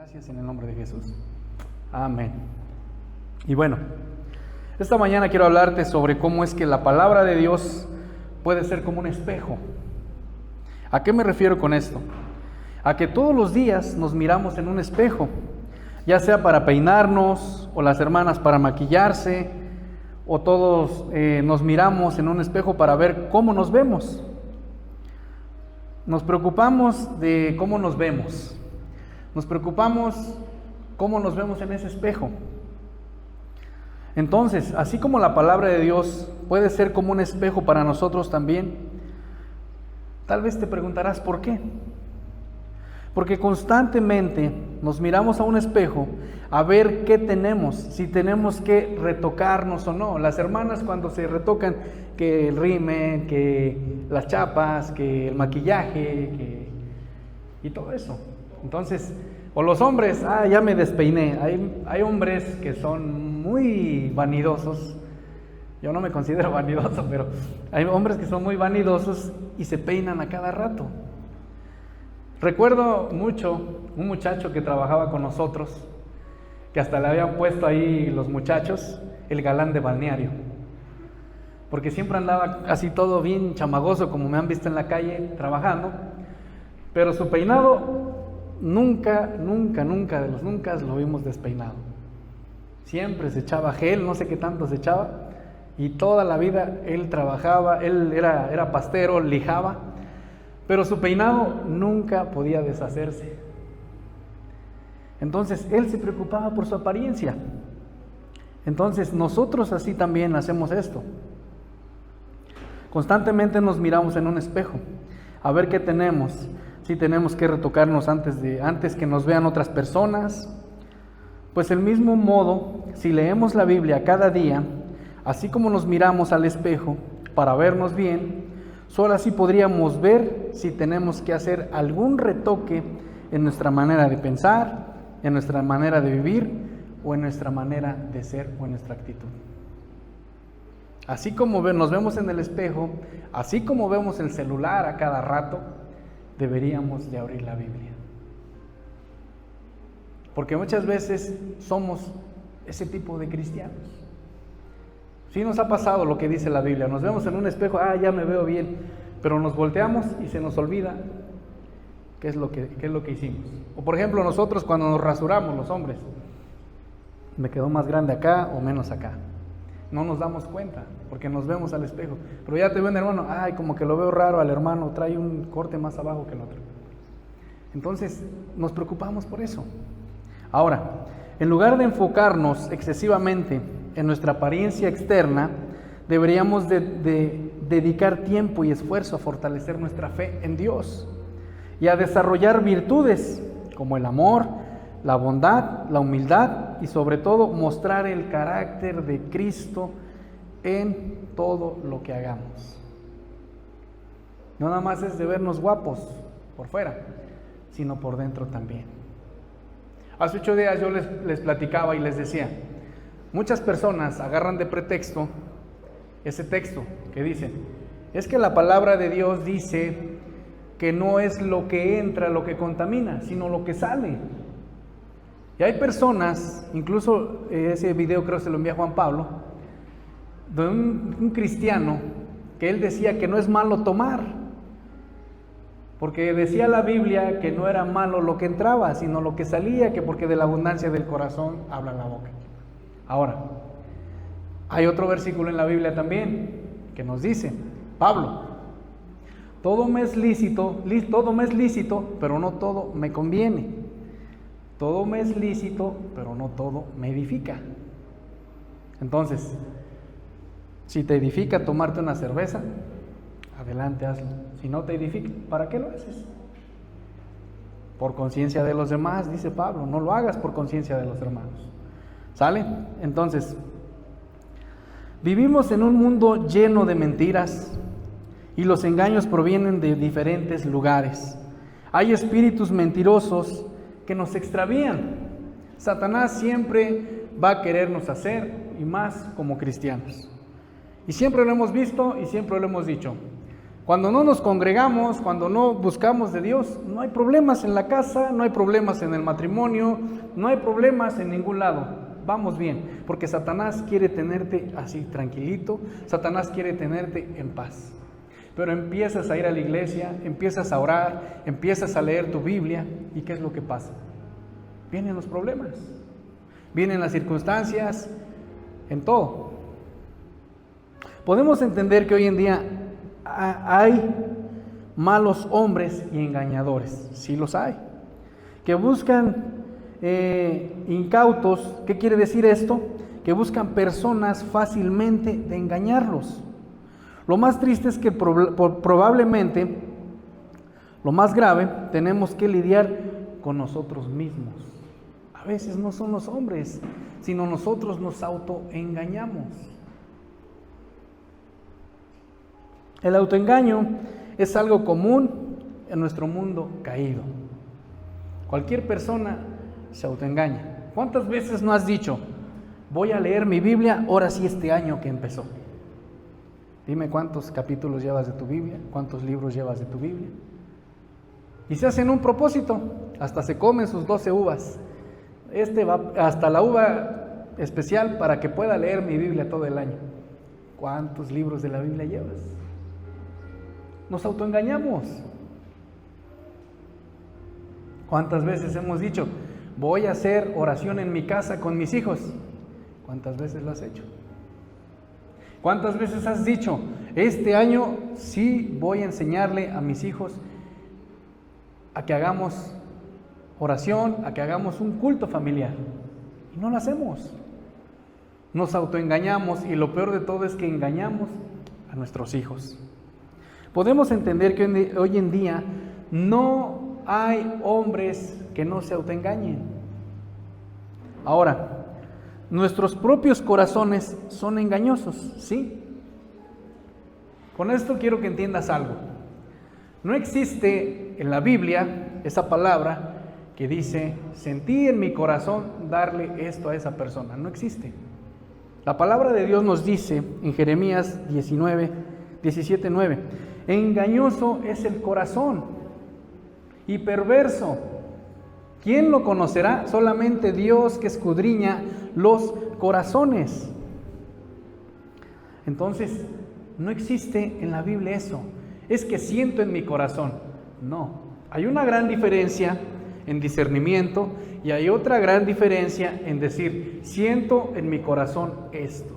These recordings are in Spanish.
Gracias en el nombre de Jesús. Amén. Y bueno, esta mañana quiero hablarte sobre cómo es que la palabra de Dios puede ser como un espejo. ¿A qué me refiero con esto? A que todos los días nos miramos en un espejo, ya sea para peinarnos, o las hermanas para maquillarse, o todos nos miramos en un espejo para ver cómo nos vemos. Nos preocupamos de cómo nos vemos. Nos preocupamos cómo nos vemos en ese espejo. Entonces, así como la palabra de Dios puede ser como un espejo para nosotros también, tal vez te preguntarás ¿por qué? Porque constantemente nos miramos a un espejo a ver qué tenemos, si tenemos que retocarnos o no. Las hermanas cuando se retocan, que el rímel, que las chapas, que el maquillaje, y todo eso. Entonces, o los hombres, ya me despeiné. Hay hombres que son muy vanidosos. Yo no me considero vanidoso, pero hay hombres que son muy vanidosos y se peinan a cada rato. Recuerdo mucho un muchacho que trabajaba con nosotros, que hasta le habían puesto ahí los muchachos el galán de balneario, porque siempre andaba así todo bien chamagoso, como me han visto en la calle trabajando, pero su peinado nunca de los nunca lo vimos despeinado. Siempre se echaba gel, no sé qué tanto se echaba, y toda la vida él trabajaba, él era pastero, lijaba, pero su peinado nunca podía deshacerse. Entonces él se preocupaba por su apariencia. Entonces nosotros así también hacemos esto. Constantemente nos miramos en un espejo a ver qué tenemos, si tenemos que retocarnos antes que nos vean otras personas. Pues del mismo modo, si leemos la Biblia cada día, así como nos miramos al espejo para vernos bien, solo así podríamos ver si tenemos que hacer algún retoque en nuestra manera de pensar, en nuestra manera de vivir o en nuestra manera de ser o en nuestra actitud. Así como nos vemos en el espejo, así como vemos el celular a cada rato, deberíamos de abrir la Biblia. Porque muchas veces somos ese tipo de cristianos. Sí nos ha pasado lo que dice la Biblia, nos vemos en un espejo, ya me veo bien, pero nos volteamos y se nos olvida qué es lo que hicimos. O por ejemplo nosotros cuando nos rasuramos, los hombres, me quedó más grande acá o menos acá. No nos damos cuenta, porque nos vemos al espejo. Pero ya te veo un hermano, como que lo veo raro al hermano, trae un corte más abajo que el otro. Entonces, nos preocupamos por eso. Ahora, en lugar de enfocarnos excesivamente en nuestra apariencia externa, deberíamos de dedicar tiempo y esfuerzo a fortalecer nuestra fe en Dios y a desarrollar virtudes como el amor, la bondad, la humildad y sobre todo mostrar el carácter de Cristo en todo lo que hagamos. No nada más es de vernos guapos por fuera, sino por dentro también. Hace 8 días yo les platicaba y les decía, muchas personas agarran de pretexto ese texto que dice, es que la palabra de Dios dice que no es lo que entra lo que contamina, sino lo que sale. Y hay personas, incluso ese video creo que se lo envía Juan Pablo, de un cristiano que él decía que no es malo tomar, porque decía la Biblia que no era malo lo que entraba, sino lo que salía, que porque de la abundancia del corazón habla la boca. Ahora, hay otro versículo en la Biblia también que nos dice, Pablo, todo me es lícito, pero no todo me conviene. Todo me es lícito, pero no todo me edifica. Entonces, si te edifica tomarte una cerveza, adelante, hazlo. Si no te edifica, ¿para qué lo haces? Por conciencia de los demás, dice Pablo, no lo hagas por conciencia de los hermanos. ¿Sale? Entonces, vivimos en un mundo lleno de mentiras y los engaños provienen de diferentes lugares. Hay espíritus mentirosos que nos extravían. Satanás siempre va a querernos hacer y más como cristianos. Y siempre lo hemos visto y siempre lo hemos dicho. Cuando no nos congregamos, cuando no buscamos de Dios, no hay problemas en la casa, no hay problemas en el matrimonio, no hay problemas en ningún lado. Vamos bien, porque Satanás quiere tenerte así tranquilito, Satanás quiere tenerte en paz. Pero empiezas a ir a la iglesia, empiezas a orar, empiezas a leer tu Biblia, ¿y qué es lo que pasa? Vienen los problemas, vienen las circunstancias, en todo. Podemos entender que hoy en día hay malos hombres y engañadores, sí los hay, que buscan incautos. ¿Qué quiere decir esto? Que buscan personas fácilmente de engañarlos. Lo más triste es que probablemente, lo más grave, tenemos que lidiar con nosotros mismos. A veces no son los hombres, sino nosotros nos autoengañamos. El autoengaño es algo común en nuestro mundo caído. Cualquier persona se autoengaña. ¿Cuántas veces no has dicho, voy a leer mi Biblia, ahora sí este año que empezó? Dime cuántos capítulos llevas de tu Biblia, cuántos libros llevas de tu Biblia. Y se hacen un propósito, hasta se comen sus 12 uvas. Va hasta la uva especial para que pueda leer mi Biblia todo el año. ¿Cuántos libros de la Biblia llevas? Nos autoengañamos. ¿Cuántas veces hemos dicho, voy a hacer oración en mi casa con mis hijos? ¿Cuántas veces lo has hecho? ¿Cuántas veces has dicho, este año sí voy a enseñarle a mis hijos a que hagamos oración, a que hagamos un culto familiar? Y no lo hacemos. Nos autoengañamos, y lo peor de todo es que engañamos a nuestros hijos. Podemos entender que hoy en día no hay hombres que no se autoengañen. Ahora, nuestros propios corazones son engañosos, ¿sí? Con esto quiero que entiendas algo. No existe en la Biblia esa palabra que dice, sentí en mi corazón darle esto a esa persona. No existe. La palabra de Dios nos dice en Jeremías 17:9, engañoso es el corazón y perverso. ¿Quién lo conocerá? Solamente Dios, que escudriña los corazones. Entonces, no existe en la Biblia eso. Es que siento en mi corazón. No. Hay una gran diferencia en discernimiento y hay otra gran diferencia en decir, siento en mi corazón esto.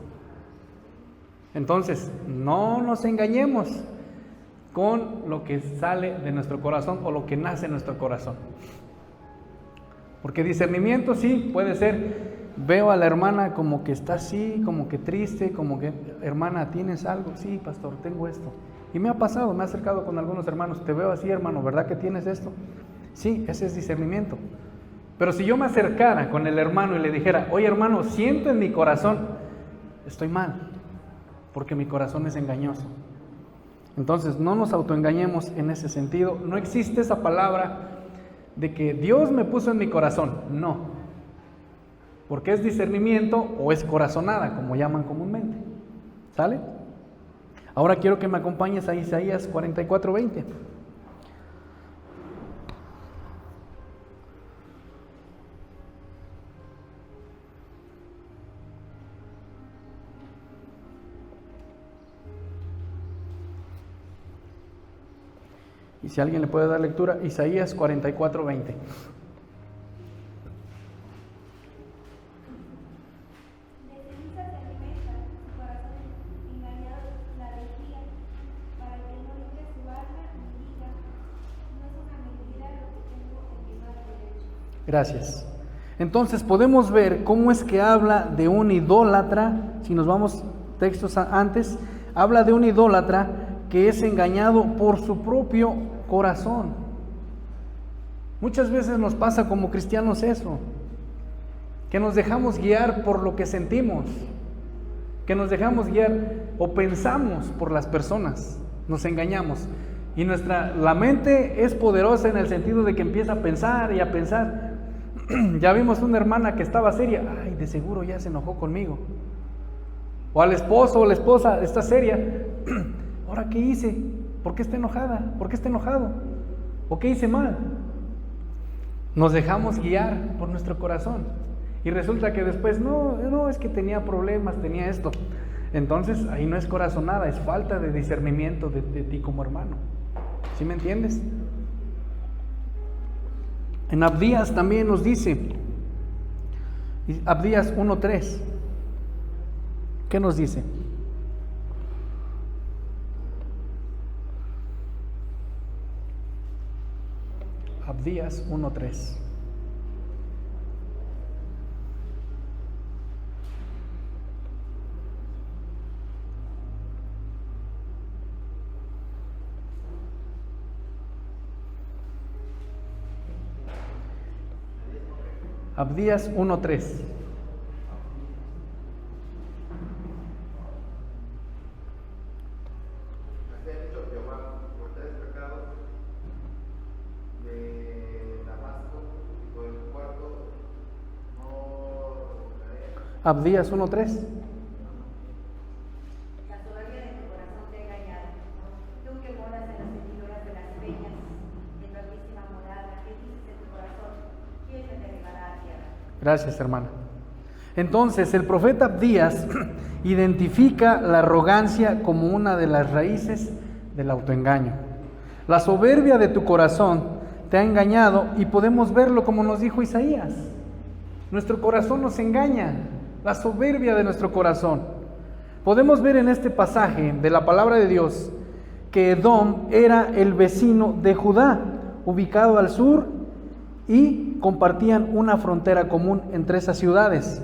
Entonces, no nos engañemos con lo que sale de nuestro corazón o lo que nace en nuestro corazón. Porque discernimiento sí puede ser, veo a la hermana como que está así, como que triste, como que, hermana, ¿tienes algo? Sí, pastor, tengo esto. Y me ha pasado, me he acercado con algunos hermanos, te veo así, hermano, ¿verdad que tienes esto? Sí, ese es discernimiento. Pero si yo me acercara con el hermano y le dijera, oye hermano, siento en mi corazón, estoy mal, porque mi corazón es engañoso. Entonces, no nos autoengañemos en ese sentido. No existe esa palabra de que Dios me puso en mi corazón. No. Porque es discernimiento o es corazonada, como llaman comúnmente. ¿Sale? Ahora quiero que me acompañes a Isaías 44:20. Y si alguien le puede dar lectura, Isaías 44:20. Gracias. Entonces podemos ver cómo es que habla de un idólatra. Si nos vamos textos antes, habla de un idólatra que es engañado por su propio corazón. Muchas veces nos pasa como cristianos eso, que nos dejamos guiar por lo que sentimos, que nos dejamos guiar o pensamos por las personas, nos engañamos. Y la mente es poderosa en el sentido de que empieza a pensar y a pensar. Ya vimos una hermana que estaba seria, ay, de seguro ya se enojó conmigo. O al esposo o la esposa está seria, ¿ahora qué hice? ¿Por qué está enojada? ¿Por qué está enojado? ¿O qué hice mal? Nos dejamos guiar por nuestro corazón. Y resulta que después, no, es que tenía problemas, tenía esto. Entonces, ahí no es corazonada, es falta de discernimiento de ti como hermano. ¿Sí me entiendes? En Abdías también nos dice, Abdías 1:3, ¿qué nos dice? Abdías 1:3. Abdías 1:3. Abdías 1:3. La soberbia de tu corazón te ha engañado. Tú que moras en las hendiduras de las peñas, en tu altísima morada, que dices en tu corazón, ¿quién me derribará a tierra? Gracias, hermana. Entonces, el profeta Abdías identifica la arrogancia como una de las raíces del autoengaño. La soberbia de tu corazón te ha engañado, y podemos verlo como nos dijo Isaías. Nuestro corazón nos engaña. La soberbia de nuestro corazón. Podemos ver en este pasaje de la palabra de Dios que Edom era el vecino de Judá, ubicado al sur, y compartían una frontera común entre esas ciudades.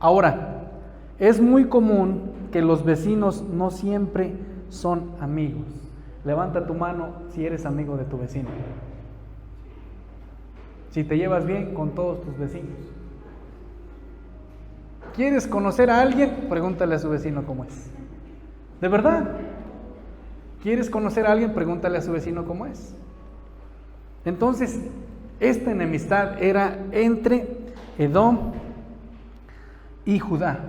Ahora, es muy común que los vecinos no siempre son amigos. Levanta tu mano si eres amigo de tu vecino. Si te llevas bien con todos tus vecinos. ¿Quieres conocer a alguien? Pregúntale a su vecino cómo es. ¿De verdad? ¿Quieres conocer a alguien? Pregúntale a su vecino cómo es. Entonces, esta enemistad era entre Edom y Judá.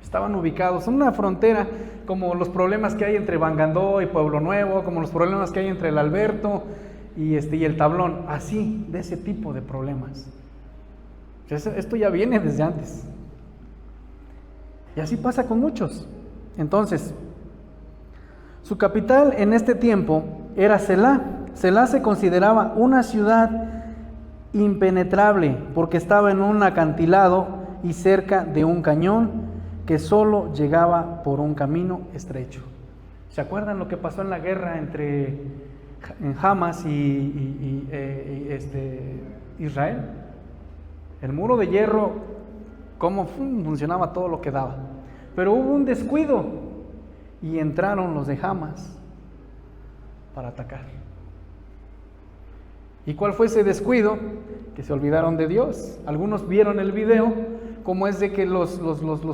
Estaban ubicados en una frontera, como los problemas que hay entre Bangandó y Pueblo Nuevo, como los problemas que hay entre el Alberto y el Tablón. Así, de ese tipo de problemas. Esto ya viene desde antes. Y así pasa con muchos. Entonces, su capital en este tiempo era Selá. Selá se consideraba una ciudad impenetrable porque estaba en un acantilado y cerca de un cañón que solo llegaba por un camino estrecho. ¿Se acuerdan lo que pasó en la guerra entre Hamas y Israel? El muro de hierro, cómo funcionaba todo lo que daba. Pero hubo un descuido y entraron los de Hamas para atacar. ¿Y cuál fue ese descuido? Que se olvidaron de Dios. Algunos vieron el video, como es de que los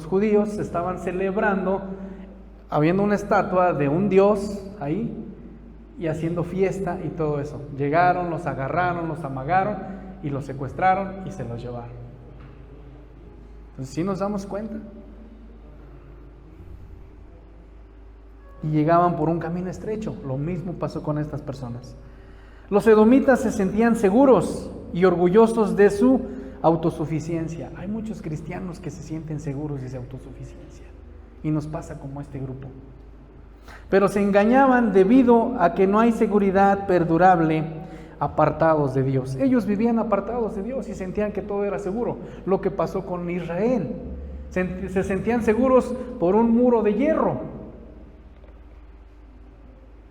judíos estaban celebrando, habiendo una estatua de un Dios ahí, y haciendo fiesta y todo eso. Llegaron, los agarraron, los amagaron y los secuestraron y se los llevaron. Entonces, ¿sí nos damos cuenta? Y llegaban por un camino estrecho. Lo mismo pasó con estas personas. Los edomitas se sentían seguros y orgullosos de su autosuficiencia. Hay muchos cristianos que se sienten seguros de su autosuficiencia. Y nos pasa como este grupo. Pero se engañaban debido a que no hay seguridad perdurable apartados de Dios. Ellos vivían apartados de Dios y sentían que todo era seguro. Lo que pasó con Israel. Se sentían seguros por un muro de hierro.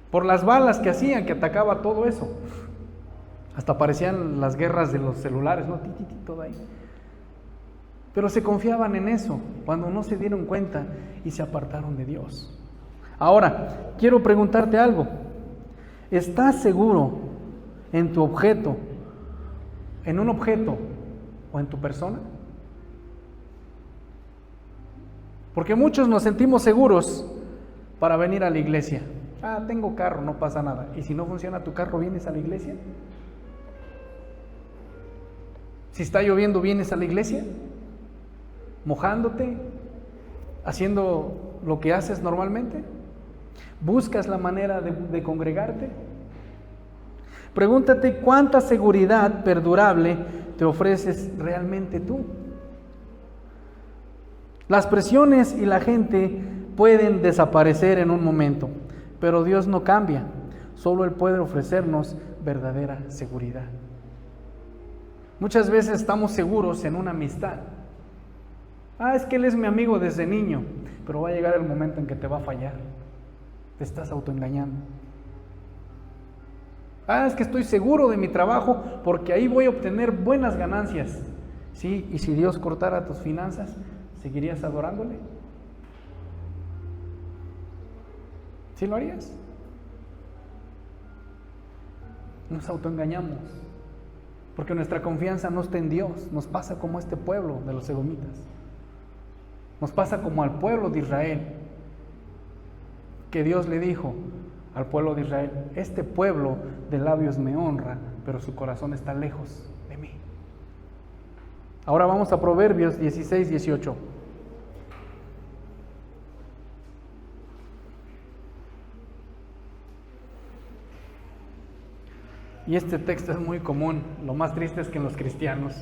Por las balas que hacían, que atacaba todo eso. Hasta aparecían las guerras de los celulares, ¿no? Todo ahí. Pero se confiaban en eso cuando no se dieron cuenta y se apartaron de Dios. Ahora, quiero preguntarte algo. ¿Estás seguro en tu objeto, en un objeto o en tu persona? Porque muchos nos sentimos seguros para venir a la iglesia. Ah, tengo carro, no pasa nada. ¿Y si no funciona tu carro, vienes a la iglesia? Si está lloviendo, ¿vienes a la iglesia? ¿Mojándote? ¿Haciendo lo que haces normalmente? ¿Buscas la manera de congregarte? Pregúntate cuánta seguridad perdurable te ofreces realmente tú. Las presiones y la gente pueden desaparecer en un momento, pero Dios no cambia. Solo Él puede ofrecernos verdadera seguridad. Muchas veces estamos seguros en una amistad. Es que él es mi amigo desde niño, pero va a llegar el momento en que te va a fallar. Te estás autoengañando. Es que estoy seguro de mi trabajo porque ahí voy a obtener buenas ganancias. Sí, y si Dios cortara tus finanzas, ¿seguirías adorándole? ¿Sí lo harías? Nos autoengañamos, porque nuestra confianza no está en Dios. Nos pasa como este pueblo de los edomitas. Nos pasa como al pueblo de Israel, que Dios le dijo al pueblo de Israel: este pueblo de labios me honra, pero su corazón está lejos de mí. Ahora vamos a Proverbios 16, 18. Y este texto es muy común. Lo más triste es que en los cristianos.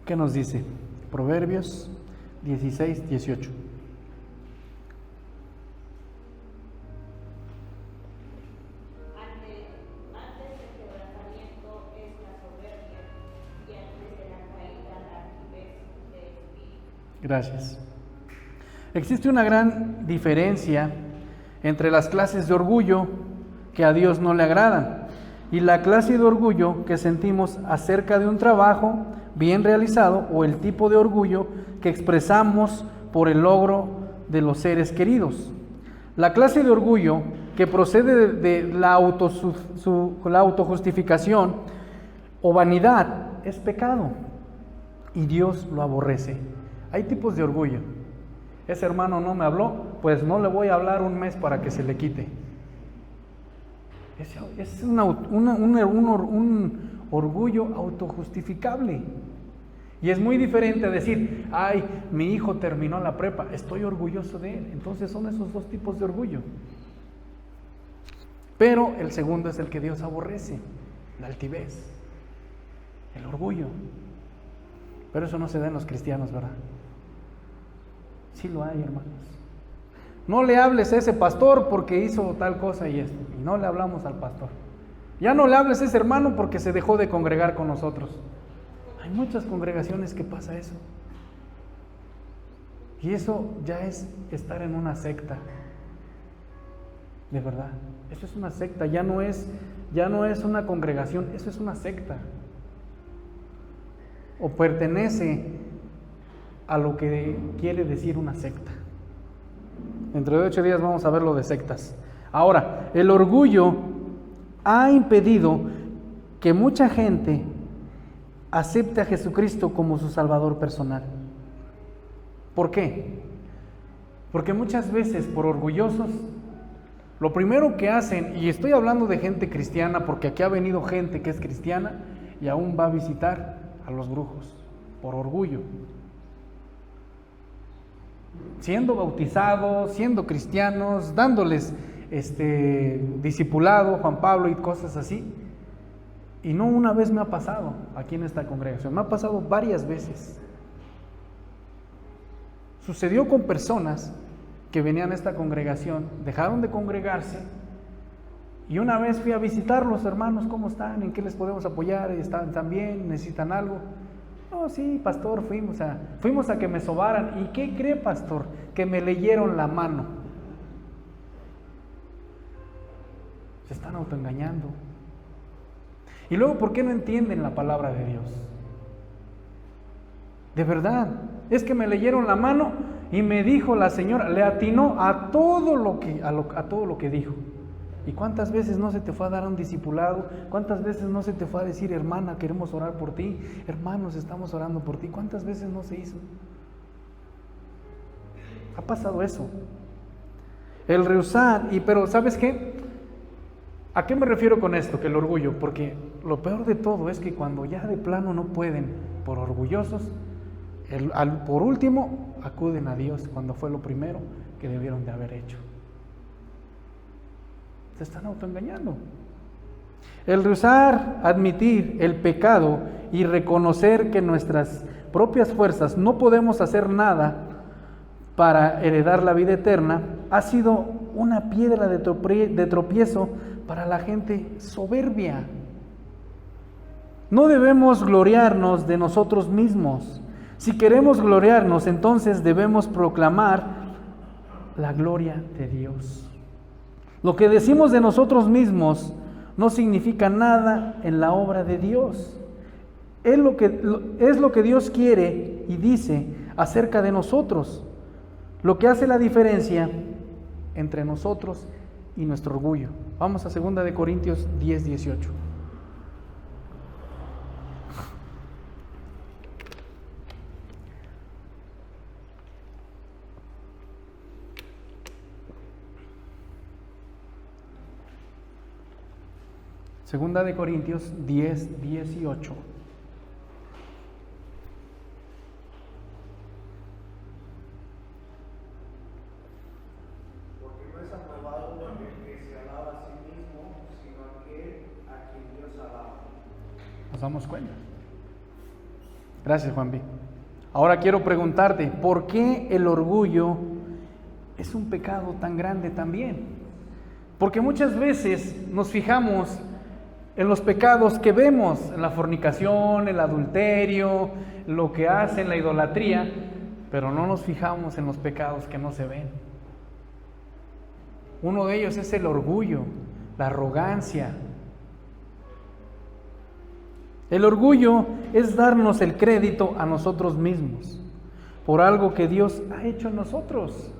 ¿Qué nos dice? Proverbios 16, 18. Gracias. Existe una gran diferencia entre las clases de orgullo que a Dios no le agradan y la clase de orgullo que sentimos acerca de un trabajo bien realizado o el tipo de orgullo que expresamos por el logro de los seres queridos. La clase de orgullo que procede de la autojustificación o vanidad es pecado y Dios lo aborrece. Hay tipos de orgullo. Ese hermano no me habló, pues no le voy a hablar un mes para que se le quite. Es un orgullo autojustificable. Y es muy diferente decir: mi hijo terminó la prepa, estoy orgulloso de él. Entonces son esos dos tipos de orgullo. Pero el segundo es el que Dios aborrece, la altivez, el orgullo. Pero eso no se da en los cristianos, ¿verdad? Sí lo hay, hermanos. No le hables a ese pastor porque hizo tal cosa y esto. Y no le hablamos al pastor. Ya no le hables a ese hermano porque se dejó de congregar con nosotros. Hay muchas congregaciones que pasa eso. Y eso ya es estar en una secta. De verdad. Eso es una secta. Ya no es una congregación. Eso es una secta. O pertenece a lo que quiere decir una secta. Dentro de 8 días vamos a ver lo de sectas. Ahora, el orgullo ha impedido que mucha gente acepte a Jesucristo como su Salvador personal. ¿Por qué? Porque muchas veces, por orgullosos, lo primero que hacen, y estoy hablando de gente cristiana porque aquí ha venido gente que es cristiana y aún va a visitar a los brujos, por orgullo. Siendo bautizados, siendo cristianos, dándoles discipulado, Juan Pablo y cosas así. Y no una vez me ha pasado aquí en esta congregación, me ha pasado varias veces. Sucedió con personas que venían a esta congregación, dejaron de congregarse, y una vez fui a visitarlos: hermanos, ¿cómo están? ¿En qué les podemos apoyar? ¿Están bien? ¿Necesitan algo? No, sí, pastor, fuimos a que me sobaran. ¿Y qué cree, pastor? Que me leyeron la mano. Se están autoengañando. Y luego, ¿por qué no entienden la palabra de Dios? De verdad, es que me leyeron la mano y me dijo la señora, le atinó a todo lo que dijo. ¿Y cuántas veces no se te fue a dar un discipulado? ¿Cuántas veces no se te fue a decir: hermana, queremos orar por ti? Hermanos, estamos orando por ti. ¿Cuántas veces no se hizo? Ha pasado eso. El rehusar, pero ¿sabes qué? ¿A qué me refiero con esto? Que el orgullo, porque lo peor de todo es que cuando ya de plano no pueden por orgullosos, por último acuden a Dios cuando fue lo primero que debieron de haber hecho. Se están autoengañando. El rehusar admitir el pecado y reconocer que nuestras propias fuerzas no podemos hacer nada para heredar la vida eterna ha sido una piedra de tropiezo para la gente soberbia. No debemos gloriarnos de nosotros mismos. Si queremos gloriarnos, entonces debemos proclamar la gloria de Dios. Lo que decimos de nosotros mismos no significa nada en la obra de Dios. Es lo que Dios quiere y dice acerca de nosotros, lo que hace la diferencia entre nosotros y nuestro orgullo. Vamos a 2 de Corintios 10, 18. Segunda de Corintios 10, 18. Porque no es aprobado el que se alaba a sí mismo, sino aquel a quien Dios alaba. ¿Nos damos cuenta? Gracias, Juan B. Ahora quiero preguntarte, ¿por qué el orgullo es un pecado tan grande también? Porque muchas veces nos fijamos en los pecados que vemos, en la fornicación, el adulterio, lo que hacen, la idolatría, pero no nos fijamos en los pecados que no se ven. Uno de ellos es el orgullo, la arrogancia. El orgullo es darnos el crédito a nosotros mismos por algo que Dios ha hecho en nosotros.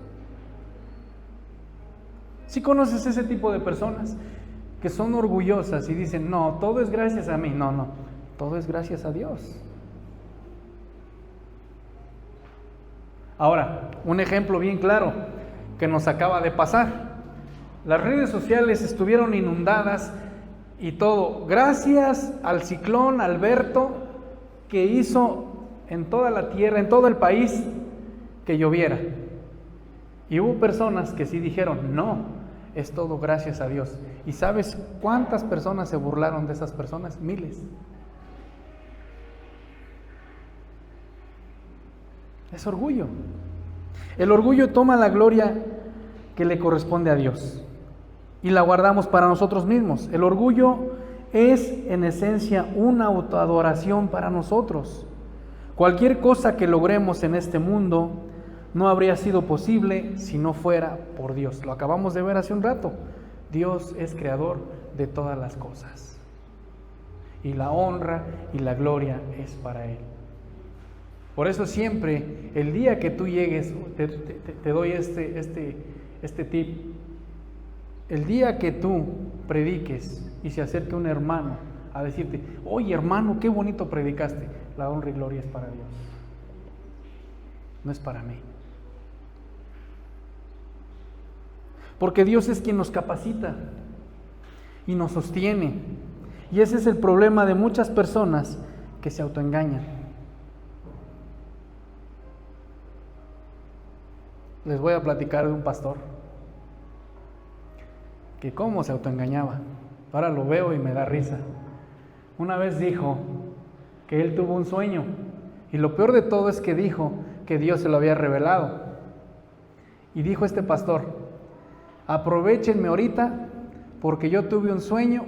¿Sí conoces ese tipo de personas que son orgullosas y dicen, no, todo es gracias a mí? No, todo es gracias a Dios. Ahora, un ejemplo bien claro que nos acaba de pasar. Las redes sociales estuvieron inundadas y todo, gracias al ciclón Alberto que hizo en toda la tierra, en todo el país, que lloviera. Y hubo personas que sí dijeron, no, es todo gracias a Dios. ¿Y sabes cuántas personas se burlaron de esas personas? Miles. Es orgullo. El orgullo toma la gloria que le corresponde a Dios y la guardamos para nosotros mismos. El orgullo es en esencia una autoadoración para nosotros. Cualquier cosa que logremos en este mundo no habría sido posible si no fuera por Dios. Lo acabamos de ver hace un rato. Dios es creador de todas las cosas. Y la honra y la gloria es para Él. Por eso siempre, el día que tú llegues, te doy este tip. El día que tú prediques y se acerque un hermano a decirte, oye hermano, qué bonito predicaste, la honra y gloria es para Dios. No es para mí. Porque Dios es quien nos capacita y nos sostiene. Y ese es el problema de muchas personas que se autoengañan. Les voy a platicar de un pastor que cómo se autoengañaba. Ahora lo veo y me da risa. Una vez dijo que él tuvo un sueño y lo peor de todo es que dijo que Dios se lo había revelado. Y dijo este pastor, aprovechenme ahorita porque yo tuve un sueño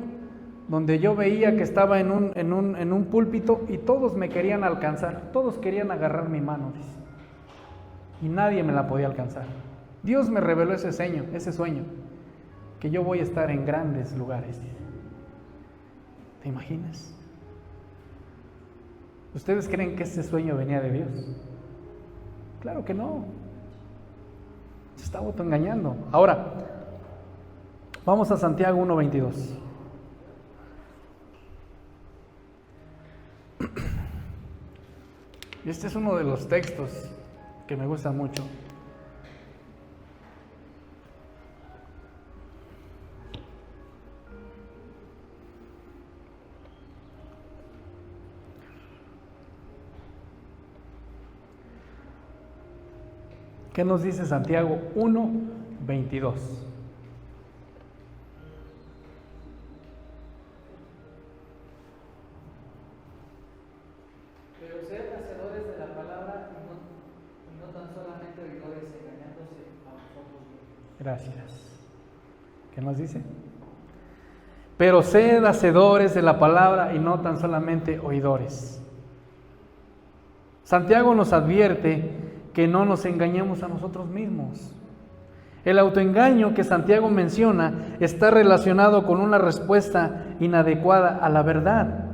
donde yo veía que estaba en un púlpito y todos me querían alcanzar, todos querían agarrar mi mano, dice, y nadie me la podía alcanzar. Dios me reveló ese sueño, que yo voy a estar en grandes lugares. ¿Te imaginas? ¿Ustedes creen que ese sueño venía de Dios? Claro que no. Se está autoengañando. Ahora, vamos a Santiago 1:22. Este es uno de los textos que me gusta mucho. ¿Qué nos dice Santiago 1:22? Pero sed hacedores de la palabra y no tan solamente oidores, engañándose a vosotros mismos. Gracias. ¿Qué nos dice? Pero sed hacedores de la palabra y no tan solamente oidores. Santiago nos advierte que no nos engañemos a nosotros mismos. El autoengaño que Santiago menciona está relacionado con una respuesta inadecuada a la verdad.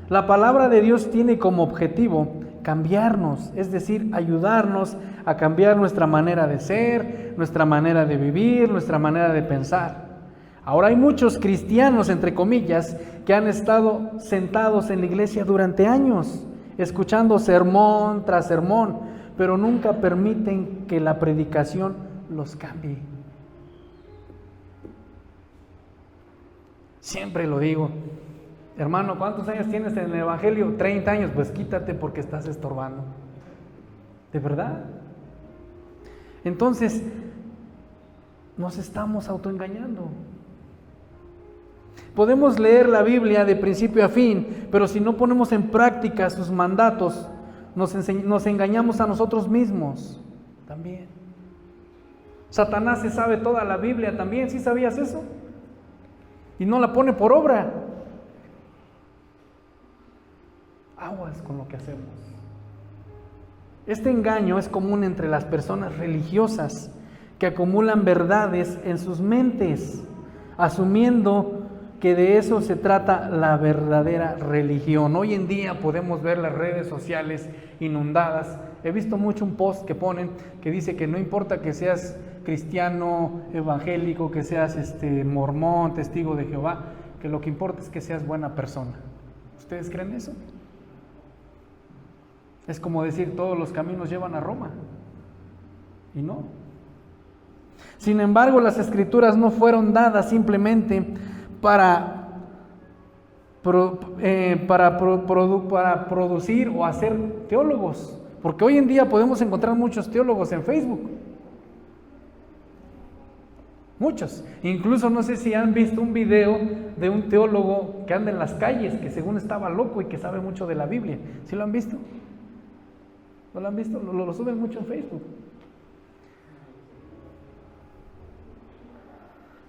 La palabra de Dios tiene como objetivo cambiarnos, es decir, ayudarnos a cambiar nuestra manera de ser, nuestra manera de vivir, nuestra manera de pensar. Ahora hay muchos cristianos, entre comillas, que han estado sentados en la iglesia durante años, escuchando sermón tras sermón, pero nunca permiten que la predicación los cambie. Siempre lo digo, hermano, ¿cuántos años tienes en el Evangelio? 30 años, pues quítate porque estás estorbando. ¿De verdad? Entonces, nos estamos autoengañando. Podemos leer la Biblia de principio a fin, pero si no ponemos en práctica sus mandatos, nos engañamos a nosotros mismos también. Satanás se sabe toda la Biblia también, ¿sí sabías eso? Y no la pone por obra. Aguas con lo que hacemos. Este engaño es común entre las personas religiosas que acumulan verdades en sus mentes, asumiendo que de eso se trata la verdadera religión. Hoy en día podemos ver las redes sociales inundadas. He visto mucho un post que ponen que dice que no importa que seas cristiano, evangélico, que seas mormón, testigo de Jehová, que lo que importa es que seas buena persona. ¿Ustedes creen eso? Es como decir, todos los caminos llevan a Roma. Y no. Sin embargo, las escrituras no fueron dadas simplemente para producir o hacer teólogos, porque hoy en día podemos encontrar muchos teólogos en Facebook, muchos. Incluso no sé si han visto un video de un teólogo que anda en las calles, que según estaba loco y que sabe mucho de la Biblia. ¿Sí lo han visto? ¿No lo han visto? Lo suben mucho en Facebook.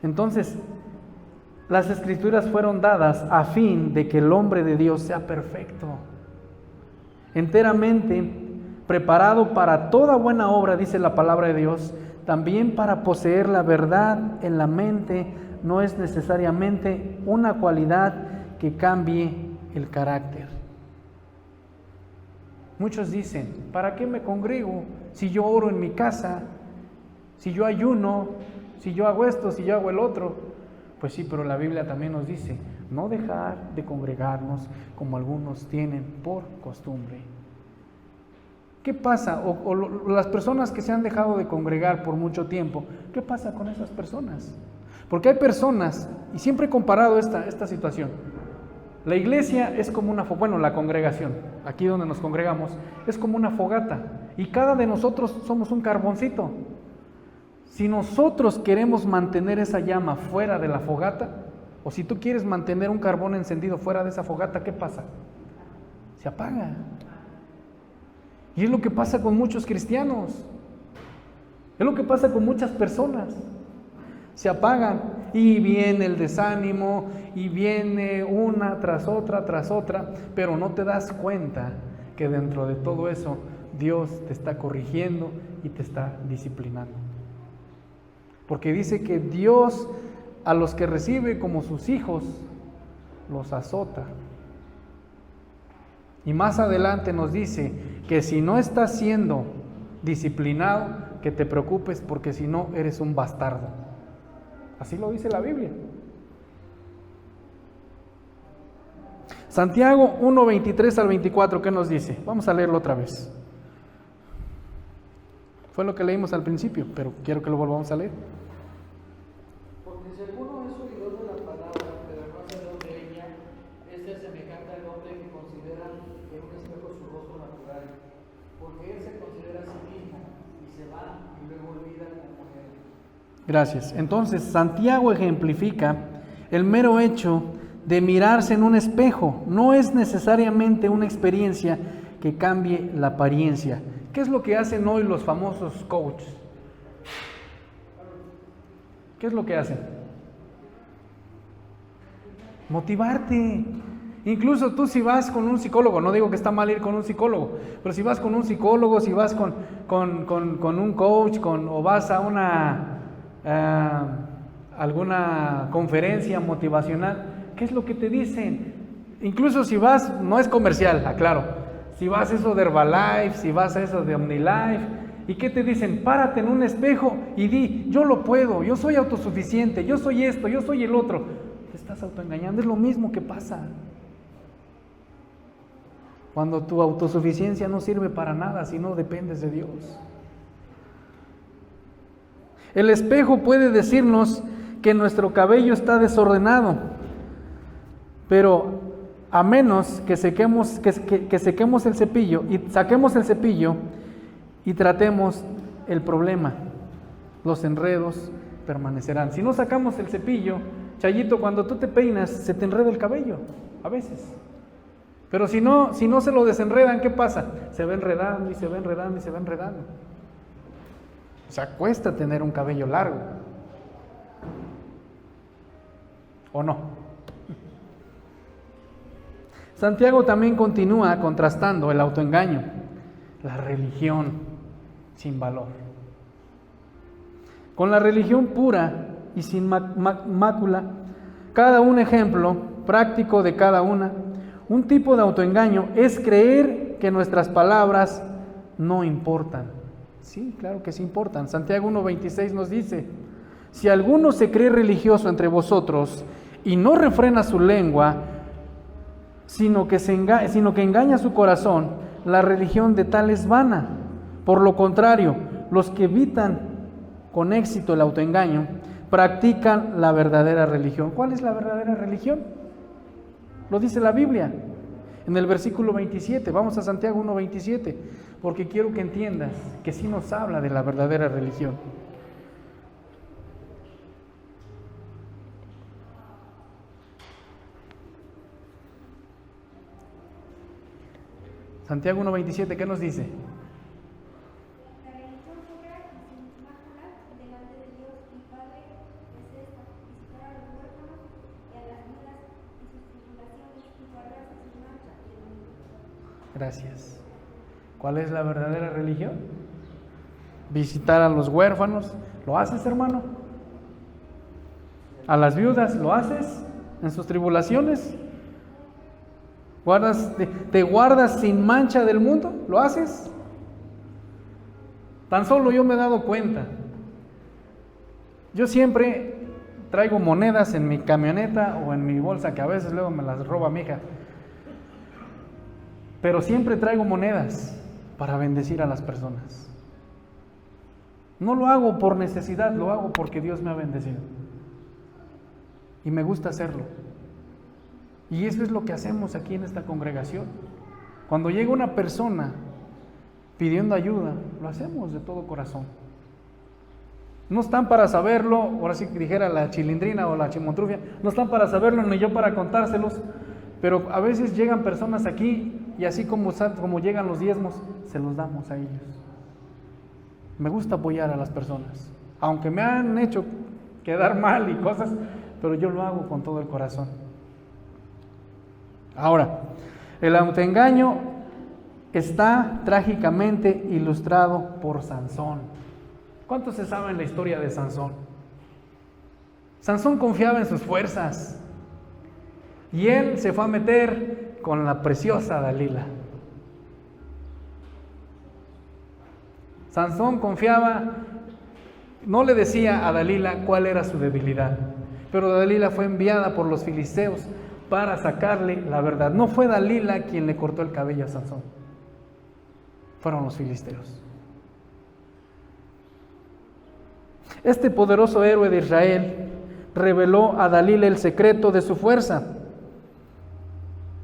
Entonces, las escrituras fueron dadas a fin de que el hombre de Dios sea perfecto, enteramente preparado para toda buena obra, dice la palabra de Dios. También para poseer la verdad en la mente no es necesariamente una cualidad que cambie el carácter. Muchos dicen, ¿para qué me congrego si yo oro en mi casa, si yo ayuno, si yo hago esto, si yo hago el otro? Pues sí, pero la Biblia también nos dice, no dejar de congregarnos como algunos tienen por costumbre. ¿Qué pasa? Las personas que se han dejado de congregar por mucho tiempo, ¿qué pasa con esas personas? Porque hay personas, y siempre he comparado esta situación, la iglesia es como la congregación, aquí donde nos congregamos, es como una fogata, y cada de nosotros somos un carboncito. Si nosotros queremos mantener esa llama fuera de la fogata, o si tú quieres mantener un carbón encendido fuera de esa fogata, ¿qué pasa? Se apaga. Y es lo que pasa con muchos cristianos, es lo que pasa con muchas personas. Se apagan y viene el desánimo y viene una tras otra, pero no te das cuenta que dentro de todo eso Dios te está corrigiendo y te está disciplinando. Porque dice que Dios a los que recibe como sus hijos los azota. Y más adelante nos dice que si no estás siendo disciplinado, que te preocupes porque si no eres un bastardo. Así lo dice la Biblia. Santiago 1:23 al 24, ¿qué nos dice? Vamos a leerlo otra vez. Fue lo que leímos al principio, pero quiero que lo volvamos a leer. Porque si alguno es oidor de la palabra, pero no hacedor de ella, este es semejante al hombre que considera en un espejo su rostro natural, porque él se considera a sí mismo y se va y luego olvida cómo era. Gracias. Entonces, Santiago ejemplifica el mero hecho de mirarse en un espejo. No es necesariamente una experiencia que cambie la apariencia. ¿Qué es lo que hacen hoy los famosos coaches? ¿Qué es lo que hacen? Motivarte. Incluso tú si vas con un psicólogo, no digo que está mal ir con un psicólogo, pero si vas con un psicólogo, si vas con un coach, o vas a alguna conferencia motivacional, ¿qué es lo que te dicen? Incluso si vas, no es comercial, aclaro, si vas a eso de Herbalife, si vas a eso de OmniLife, ¿y qué te dicen? Párate en un espejo y di, yo lo puedo, yo soy autosuficiente, yo soy esto, yo soy el otro. Te estás autoengañando, es lo mismo que pasa. Cuando tu autosuficiencia no sirve para nada si no dependes de Dios. El espejo puede decirnos que nuestro cabello está desordenado, pero a menos que sequemos el cepillo y saquemos el cepillo y tratemos el problema, los enredos permanecerán. Si no sacamos el cepillo, Chayito, cuando tú te peinas se te enreda el cabello, a veces. Pero si no se lo desenredan, ¿qué pasa? Se va enredando y se va enredando y se va enredando. O sea, cuesta tener un cabello largo. ¿O no? Santiago también continúa contrastando el autoengaño, la religión sin valor, con la religión pura y sin mácula. Cada un ejemplo práctico de cada una. Un tipo de autoengaño es creer que nuestras palabras no importan. Sí, claro que sí importan. Santiago 1:26 nos dice: si alguno se cree religioso entre vosotros y no refrena su lengua, sino que engaña su corazón, la religión de tal es vana. Por lo contrario, los que evitan con éxito el autoengaño practican la verdadera religión. ¿Cuál es la verdadera religión? Lo dice la Biblia en el versículo 27. Vamos a Santiago 1:27, porque quiero que entiendas que sí nos habla de la verdadera religión. Santiago 1:27, ¿qué nos dice? La religión pura y sin mácula delante de Dios y Padre es esta: visitar a los huérfanos y a las viudas en sus tribulaciones y guardarse sin mancha del mundo. Gracias. ¿Cuál es la verdadera religión? Visitar a los huérfanos. ¿Lo haces, hermano? ¿A las viudas lo haces en sus tribulaciones? ¿Te guardas sin mancha del mundo? ¿Lo haces? Tan solo yo me he dado cuenta. Yo siempre traigo monedas en mi camioneta o en mi bolsa, que a veces luego me las roba mi hija. Pero siempre traigo monedas para bendecir a las personas. No lo hago por necesidad, lo hago porque Dios me ha bendecido. Y me gusta hacerlo. Y eso es lo que hacemos aquí en esta congregación. Cuando llega una persona pidiendo ayuda, lo hacemos de todo corazón. No están para saberlo, ahora sí que dijera la chilindrina o la chimotrufia, no están para saberlo ni yo para contárselos, pero a veces llegan personas aquí y así como llegan los diezmos, se los damos a ellos. Me gusta apoyar a las personas, aunque me han hecho quedar mal y cosas, pero yo lo hago con todo el corazón. Ahora, el autoengaño está trágicamente ilustrado por Sansón. ¿Cuánto se sabe en la historia de Sansón? Sansón confiaba en sus fuerzas y él se fue a meter con la preciosa Dalila. Sansón confiaba, no le decía a Dalila cuál era su debilidad, pero Dalila fue enviada por los filisteos para sacarle la verdad. No fue Dalila quien le cortó el cabello a Sansón, fueron los filisteos. Este poderoso héroe de Israel reveló a Dalila el secreto de su fuerza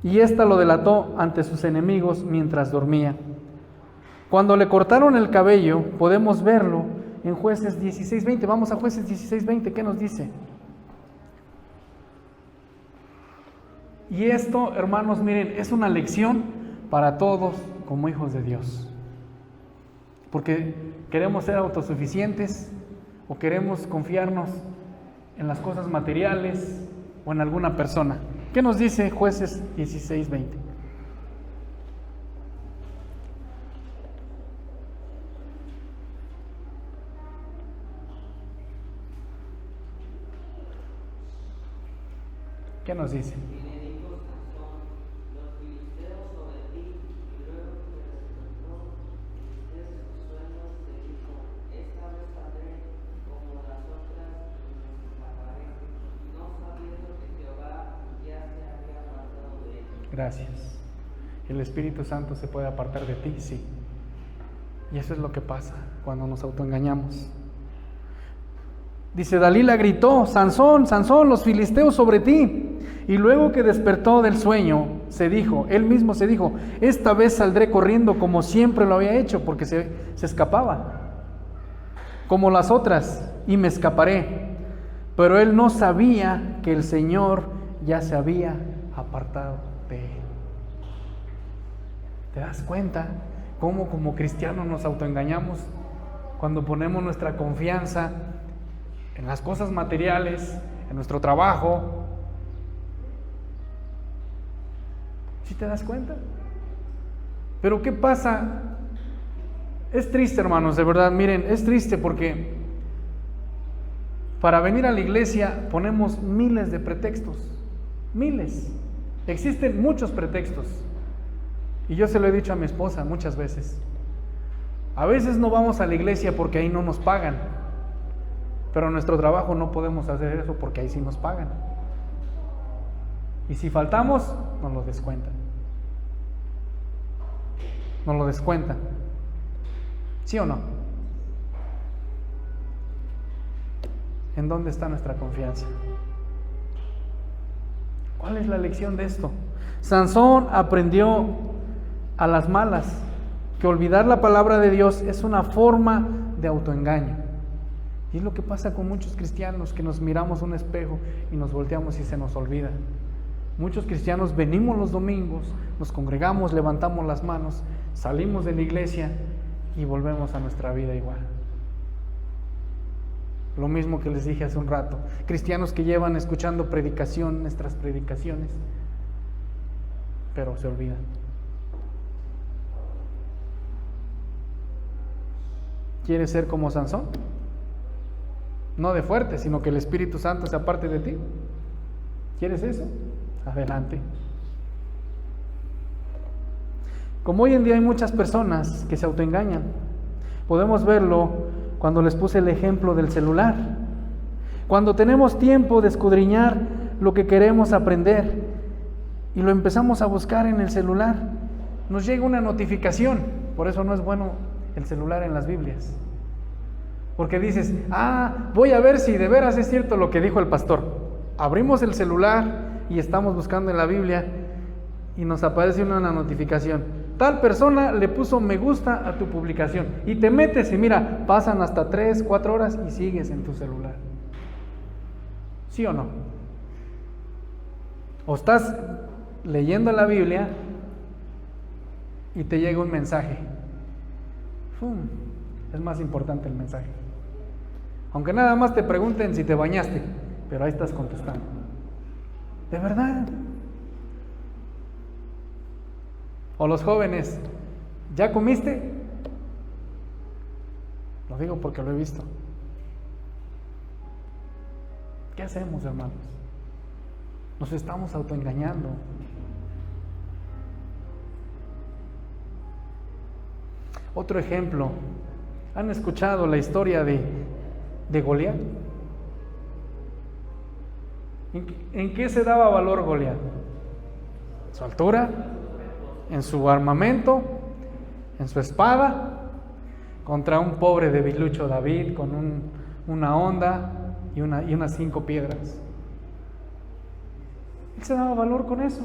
y ésta lo delató ante sus enemigos mientras dormía. Cuando le cortaron el cabello, podemos verlo en Jueces 16:20. Vamos a Jueces 16:20, ¿qué nos dice? Y esto, hermanos, miren, es una lección para todos como hijos de Dios. Porque queremos ser autosuficientes o queremos confiarnos en las cosas materiales o en alguna persona. ¿Qué nos dice Jueces 16:20? ¿Qué nos dice? Y le dijo Sansón, los filisteos sobre ti, y luego que despertó, desde sus sueños se dijo, esta vez saldré como las otras y me escaparé, no sabiendo que Jehová ya se había apartado de él. Gracias. ¿El Espíritu Santo se puede apartar de ti? Sí. Y eso es lo que pasa cuando nos autoengañamos. Dice, Dalila gritó, Sansón, Sansón, los filisteos sobre ti. Y luego que despertó del sueño, él mismo se dijo, esta vez saldré corriendo como siempre lo había hecho, porque se escapaba, como las otras, y me escaparé. Pero él no sabía que el Señor ya se había apartado de él. ¿Te das cuenta cómo como cristianos nos autoengañamos cuando ponemos nuestra confianza en las cosas materiales, en nuestro trabajo? ¿Sí te das cuenta? Pero ¿qué pasa? Es triste, hermanos, de verdad, miren, es triste porque para venir a la iglesia ponemos miles de pretextos, miles. Existen muchos pretextos. Y yo se lo he dicho a mi esposa muchas veces. A veces no vamos a la iglesia porque ahí no nos pagan. Pero en nuestro trabajo no podemos hacer eso porque ahí sí nos pagan. Y si faltamos, nos lo descuentan. Nos lo descuentan. ¿Sí o no? ¿En dónde está nuestra confianza? ¿Cuál es la lección de esto? Sansón aprendió a las malas que olvidar la palabra de Dios es una forma de autoengaño. Y es lo que pasa con muchos cristianos, que nos miramos un espejo y nos volteamos y se nos olvida. Muchos cristianos venimos los domingos, nos congregamos, levantamos las manos, salimos de la iglesia y volvemos a nuestra vida igual. Lo mismo que les dije hace un rato, cristianos que llevan escuchando nuestras predicaciones, pero se olvidan. ¿Quieres ser como Sansón? No de fuerte, sino que el Espíritu Santo se aparte de ti. ¿Quieres eso? Adelante. Como hoy en día hay muchas personas que se autoengañan, podemos verlo cuando les puse el ejemplo del celular. Cuando tenemos tiempo de escudriñar lo que queremos aprender y lo empezamos a buscar en el celular, nos llega una notificación. Por eso no es bueno el celular en las Biblias. Porque dices, voy a ver si de veras es cierto lo que dijo el pastor. Abrimos el celular y estamos buscando en la Biblia y nos aparece una notificación. Tal persona le puso me gusta a tu publicación. Y te metes y mira, pasan hasta 3, 4 horas y sigues en tu celular. ¿Sí o no? O estás leyendo la Biblia y te llega un mensaje. Es más importante el mensaje. Aunque nada más te pregunten si te bañaste, pero ahí estás contestando. ¿De verdad? O los jóvenes, ¿ya comiste? Lo digo porque lo he visto. ¿Qué hacemos, hermanos? Nos estamos autoengañando. Otro ejemplo, ¿han escuchado la historia de Goliat? ¿En qué se daba valor Goliat? ¿En su altura? ¿En su armamento? ¿En su espada? Contra un pobre debilucho David con una honda y unas 5 piedras. Él se daba valor con eso.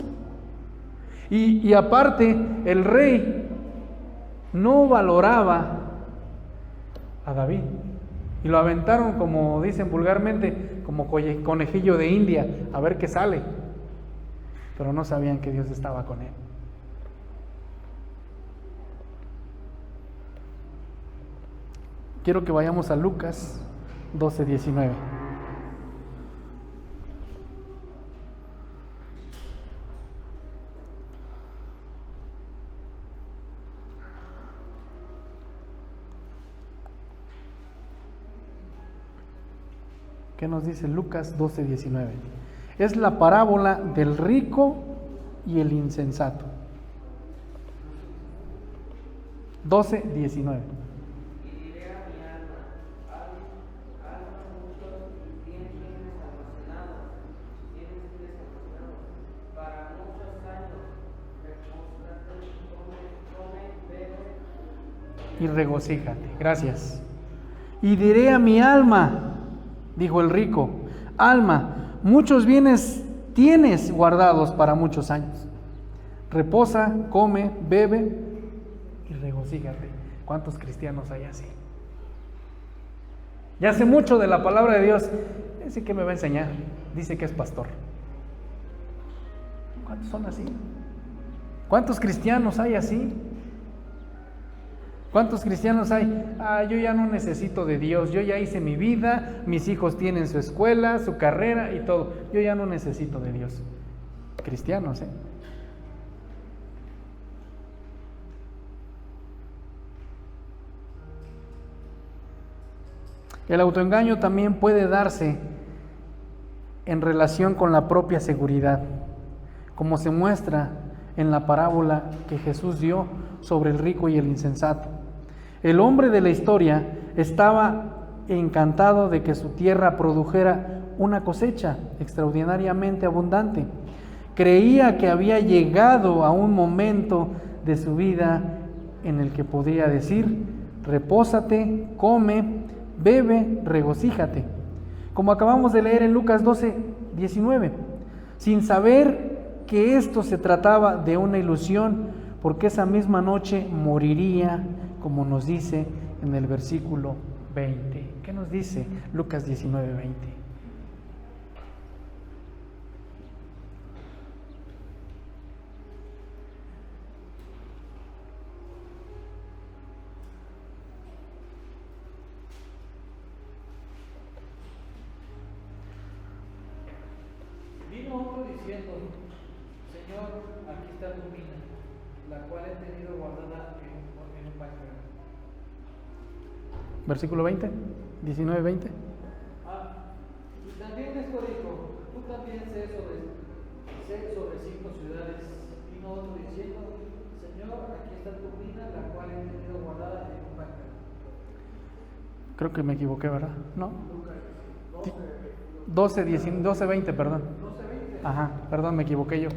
Y aparte, el rey no valoraba a David. Y lo aventaron, como dicen vulgarmente, como conejillo de India, a ver qué sale. Pero no sabían que Dios estaba con él. Quiero que vayamos a Lucas 12:19. ¿Qué nos dice Lucas 12:19? Es la parábola del rico y el insensato. 12:19. Y diré a mi alma, alma muchos tienes almacenados, para muchos años, repósate, come, bebe. Y regocíjate. Gracias. Y diré a mi alma, dijo el rico, alma, muchos bienes tienes guardados para muchos años. Reposa, come, bebe y regocíjate. ¿Cuántos cristianos hay así? Ya sé mucho de la palabra de Dios. Dice que me va a enseñar. Dice que es pastor. ¿Cuántos son así? ¿Cuántos cristianos hay así? ¿Cuántos cristianos hay? Yo ya no necesito de Dios, yo ya hice mi vida, mis hijos tienen su escuela, su carrera y todo. Yo ya no necesito de Dios. Cristianos, ¿eh? El autoengaño también puede darse en relación con la propia seguridad, como se muestra en la parábola que Jesús dio sobre el rico y el insensato. El hombre de la historia estaba encantado de que su tierra produjera una cosecha extraordinariamente abundante. Creía que había llegado a un momento de su vida en el que podría decir: repósate, come, bebe, regocíjate. Como acabamos de leer en Lucas 12:19, sin saber que esto se trataba de una ilusión, porque esa misma noche moriría, como nos dice en el versículo 20. ¿Qué nos dice Lucas 19:20? Vino otro diciendo: Señor, aquí está tu mina, la cual he tenido guardada en un pañuelo. Versículo 20, 19:20. Y también esto dijo: tú también sé sobre 5 ciudades. Vino otro diciendo: Señor, aquí está tu mina, la cual he tenido guardada en un pañuelo. Creo que me equivoqué, ¿verdad? No. 12:20, perdón. 12:20. Ajá, perdón, me equivoqué yo.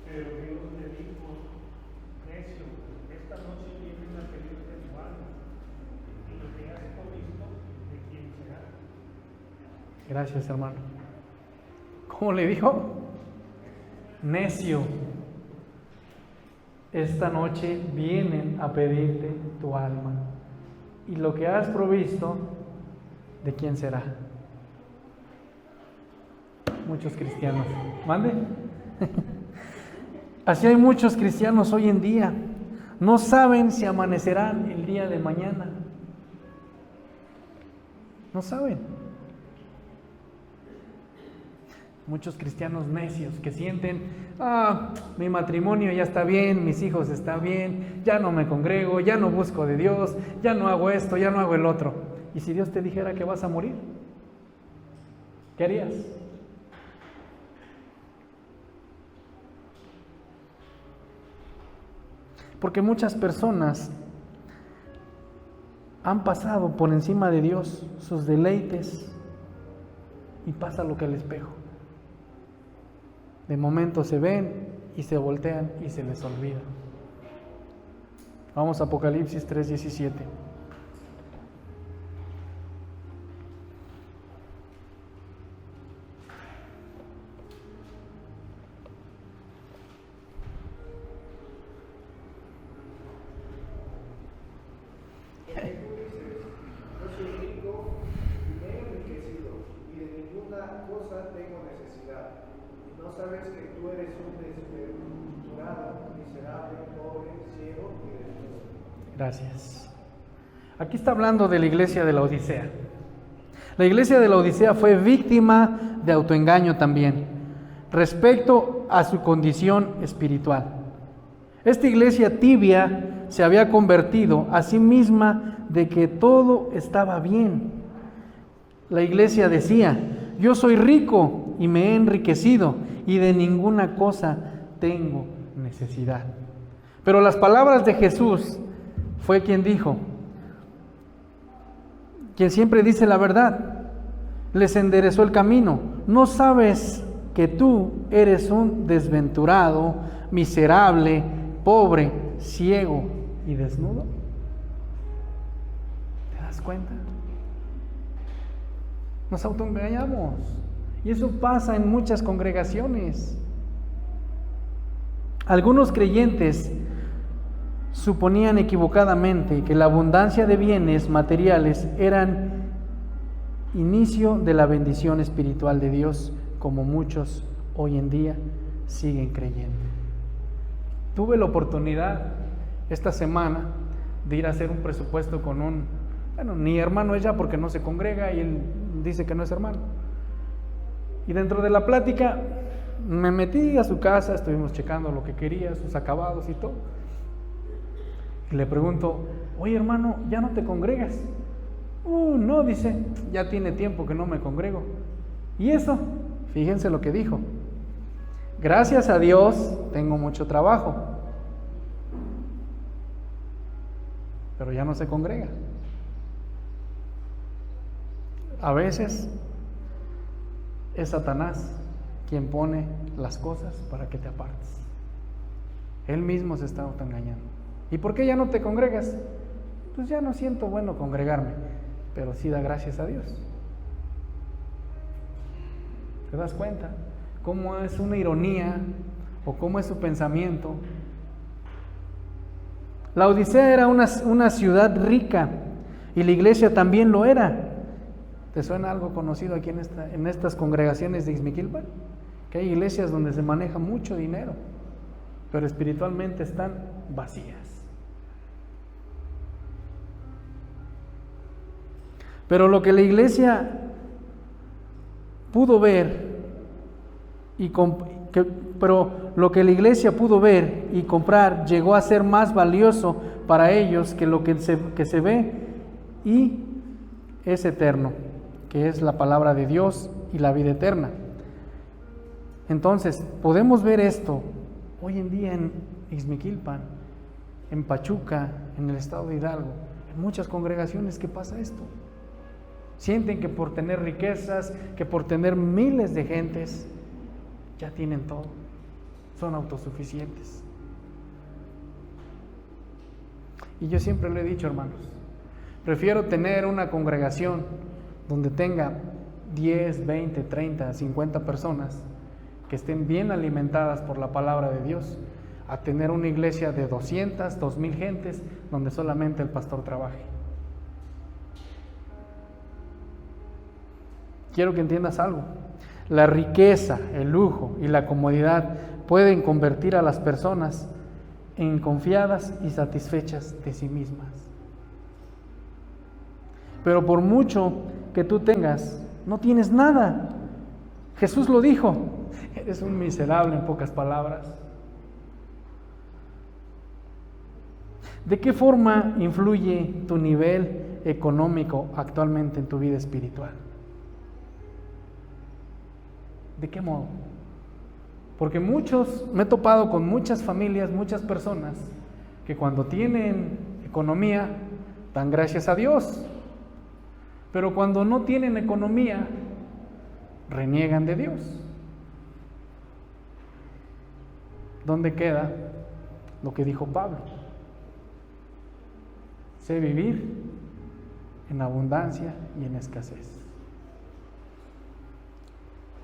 Pero Dios le dijo, necio, esta noche vienen a pedirte tu alma, y lo que has provisto, ¿de quién será? Gracias, hermano. ¿Cómo le dijo? Necio, esta noche vienen a pedirte tu alma, y lo que has provisto, ¿de quién será? Muchos cristianos. ¿Mande? Así hay muchos cristianos hoy en día. No saben si amanecerán el día de mañana. No saben. Muchos cristianos necios que sienten: mi matrimonio ya está bien, mis hijos están bien, ya no me congrego, ya no busco de Dios, ya no hago esto, ya no hago el otro. ¿Y si Dios te dijera que vas a morir? ¿Qué harías? Porque muchas personas han pasado por encima de Dios sus deleites y pasa lo que el espejo. De momento se ven y se voltean y se les olvida. Vamos a Apocalipsis 3:17. ¿No sabes que tú eres un desventurado, miserable, pobre, ciego y desnudo? Gracias. Aquí está hablando de la iglesia de la Odisea. La iglesia de la Odisea fue víctima de autoengaño también, respecto a su condición espiritual. Esta iglesia tibia se había convertido a sí misma de que todo estaba bien. La iglesia decía: yo soy rico y me he enriquecido y de ninguna cosa tengo necesidad. Pero las palabras de Jesús fue quien dijo, quien siempre dice la verdad, les enderezó el camino. ¿No sabes que tú eres un desventurado, miserable, pobre, ciego y desnudo? ¿Te das cuenta? Nos autoengañamos. Y eso pasa en muchas congregaciones. Algunos creyentes suponían equivocadamente que la abundancia de bienes materiales eran inicio de la bendición espiritual de Dios, como muchos hoy en día siguen creyendo. Tuve la oportunidad esta semana de ir a hacer un presupuesto con ni hermano es ya porque no se congrega y él dice que no es hermano. Y dentro de la plática me metí a su casa, estuvimos checando lo que quería, sus acabados y todo. Y le pregunto, oye hermano, ¿ya no te congregas? No, dice, ya tiene tiempo que no me congrego. ¿Y eso? Fíjense lo que dijo. Gracias a Dios tengo mucho trabajo, pero ya no se congrega. A veces es Satanás quien pone las cosas para que te apartes. Él mismo se está autoengañando. ¿Y por qué ya no te congregas? Pues ya no siento bueno congregarme, pero sí da gracias a Dios. ¿Te das cuenta? ¿Cómo es una ironía o cómo es su pensamiento? La Odisea era una ciudad rica y la iglesia también lo era. ¿Te suena algo conocido aquí en estas congregaciones de Ixmiquilpan? Que hay iglesias donde se maneja mucho dinero, pero espiritualmente están vacías. Pero lo que la iglesia pudo ver lo que la iglesia pudo ver y comprar llegó a ser más valioso para ellos que lo que se ve y es eterno, que es la palabra de Dios y la vida eterna. Entonces, podemos ver esto hoy en día en Ixmiquilpan, en Pachuca, en el estado de Hidalgo, en muchas congregaciones que pasa esto. Sienten que por tener riquezas, que por tener miles de gentes, ya tienen todo, son autosuficientes. Y yo siempre lo he dicho, hermanos, prefiero tener una congregación donde tenga 10, 20, 30, 50 personas que estén bien alimentadas por la palabra de Dios, a tener una iglesia de 200, 2000 gentes donde solamente el pastor trabaje. Quiero que entiendas algo. La riqueza, el lujo y la comodidad pueden convertir a las personas en confiadas y satisfechas de sí mismas. Pero por mucho que tú tengas, no tienes nada. Jesús lo dijo, eres un miserable en pocas palabras. ¿De qué forma influye tu nivel económico actualmente en tu vida espiritual? ¿De qué modo? Porque me he topado con muchas familias, muchas personas que cuando tienen economía dan gracias a Dios, pero cuando no tienen economía reniegan de Dios. ¿Dónde queda lo que dijo Pablo? Sé vivir en abundancia y en escasez.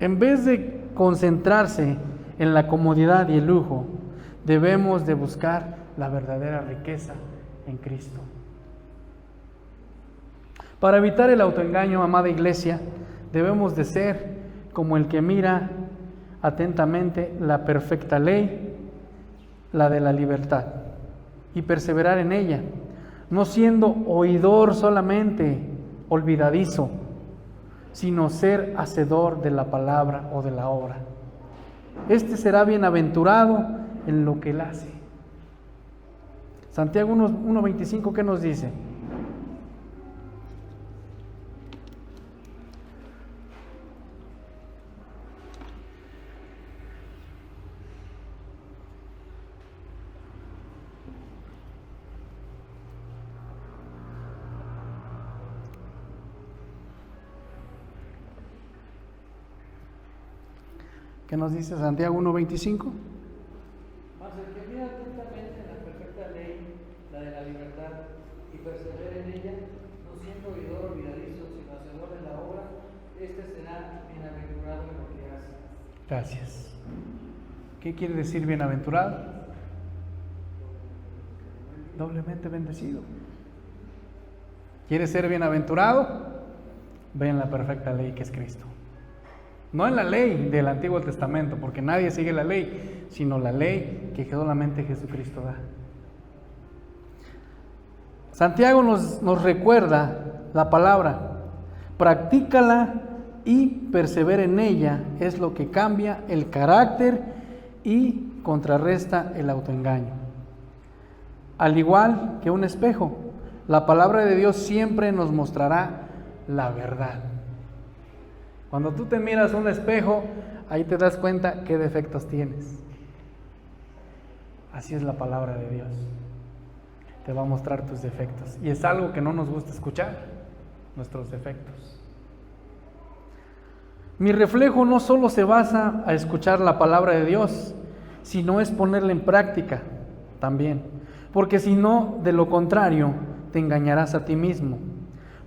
En vez de concentrarse en la comodidad y el lujo, debemos de buscar la verdadera riqueza en Cristo. Para evitar el autoengaño, amada iglesia, debemos de ser como el que mira atentamente la perfecta ley, la de la libertad, y perseverar en ella, no siendo oidor solamente, olvidadizo, sino ser hacedor de la palabra o de la obra. Este será bienaventurado en lo que él hace. Santiago 1:25, ¿qué nos dice? ¿Qué nos dice Santiago 1:25? Mas el que mira atentamente en la perfecta ley, la de la libertad, y persevera en ella, no siendo oidor olvidadizo, sino hacedor de la obra, este será bienaventurado en lo que hace. Gracias. ¿Qué quiere decir bienaventurado? Doblemente bendecido. ¿Quieres ser bienaventurado? Ve en la perfecta ley que es Cristo. No en la ley del Antiguo Testamento, porque nadie sigue la ley, sino la ley que solamente Jesucristo da. Santiago nos recuerda la palabra, practícala y persevera en ella, es lo que cambia el carácter y contrarresta el autoengaño. Al igual que un espejo, la palabra de Dios siempre nos mostrará la verdad. Cuando tú te miras a un espejo, ahí te das cuenta qué defectos tienes. Así es la palabra de Dios. Te va a mostrar tus defectos. Y es algo que no nos gusta escuchar, nuestros defectos. Mi reflejo no solo se basa a escuchar la palabra de Dios, sino es ponerla en práctica también. Porque si no, de lo contrario, te engañarás a ti mismo.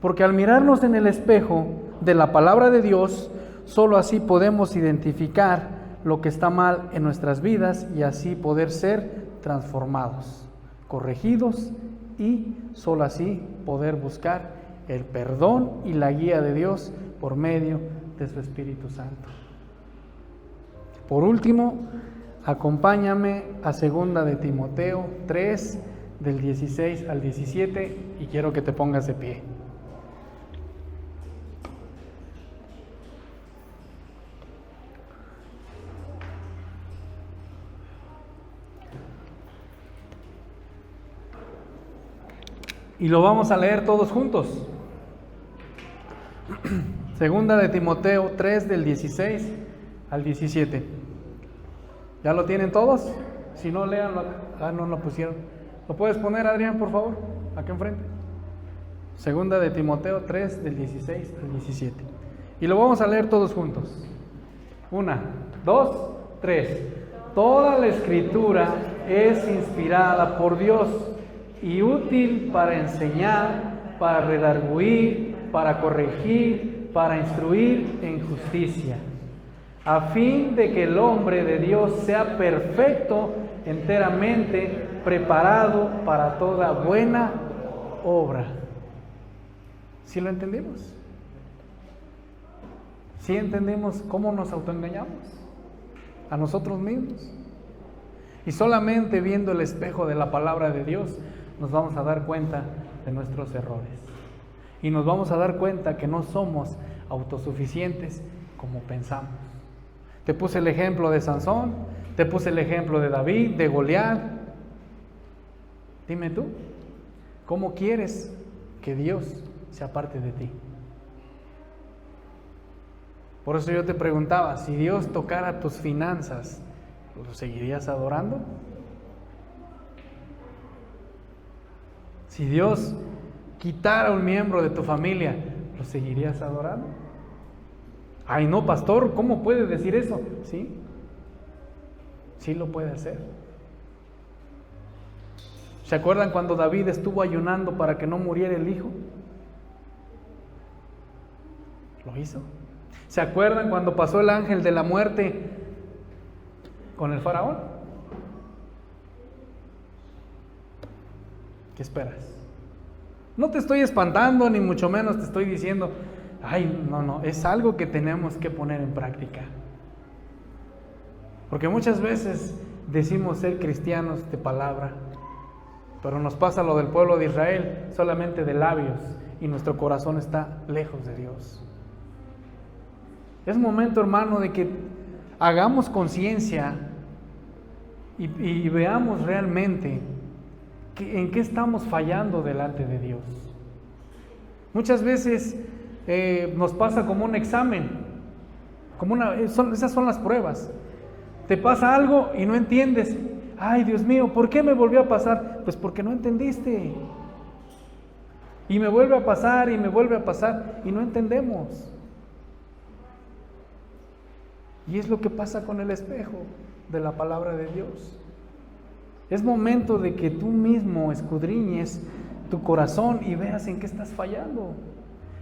Porque al mirarnos en el espejo de la palabra de Dios, solo así podemos identificar lo que está mal en nuestras vidas y así poder ser transformados, corregidos y solo así poder buscar el perdón y la guía de Dios por medio de su Espíritu Santo. Por último, acompáñame a 2 de Timoteo 3, del 16 al 17, y quiero que te pongas de pie. Y lo vamos a leer todos juntos. 2 de Timoteo 3, del 16 al 17. ¿Ya lo tienen todos? Si no, léanlo. No lo pusieron. ¿Lo puedes poner, Adrián, por favor? Aquí enfrente. 2 de Timoteo 3, del 16 al 17. Y lo vamos a leer todos juntos. 1, 2, 3. Toda la Escritura es inspirada por Dios y útil para enseñar, para redarguir, para corregir, para instruir en justicia, a fin de que el hombre de Dios sea perfecto, enteramente preparado para toda buena obra. ¿Sí lo entendimos? ¿Sí entendemos cómo nos autoengañamos a nosotros mismos? Y solamente viendo el espejo de la palabra de Dios nos vamos a dar cuenta de nuestros errores. Y nos vamos a dar cuenta que no somos autosuficientes como pensamos. Te puse el ejemplo de Sansón, te puse el ejemplo de David, de Goliat. Dime tú, ¿cómo quieres que Dios sea parte de ti? Por eso yo te preguntaba, si Dios tocara tus finanzas, ¿lo seguirías adorando? Si Dios quitara un miembro de tu familia, ¿lo seguirías adorando? Ay, no, pastor, ¿cómo puede decir eso? Sí, sí lo puede hacer. ¿Se acuerdan cuando David estuvo ayunando para que no muriera el hijo? Lo hizo. ¿Se acuerdan cuando pasó el ángel de la muerte con el faraón? ¿Qué esperas? No te estoy espantando, ni mucho menos te estoy diciendo, ay, no, es algo que tenemos que poner en práctica. Porque muchas veces decimos ser cristianos de palabra, pero nos pasa lo del pueblo de Israel, solamente de labios, y nuestro corazón está lejos de Dios. Es momento, hermano, de que hagamos conciencia y veamos realmente en qué estamos fallando delante de Dios. Muchas veces nos pasa como un examen, esas son las pruebas. Te pasa algo y no entiendes. Ay, Dios mío, ¿por qué me volvió a pasar? Pues porque no entendiste. Y me vuelve a pasar y me vuelve a pasar y no entendemos. Y es lo que pasa con el espejo de la palabra de Dios. Es momento de que tú mismo escudriñes tu corazón y veas en qué estás fallando.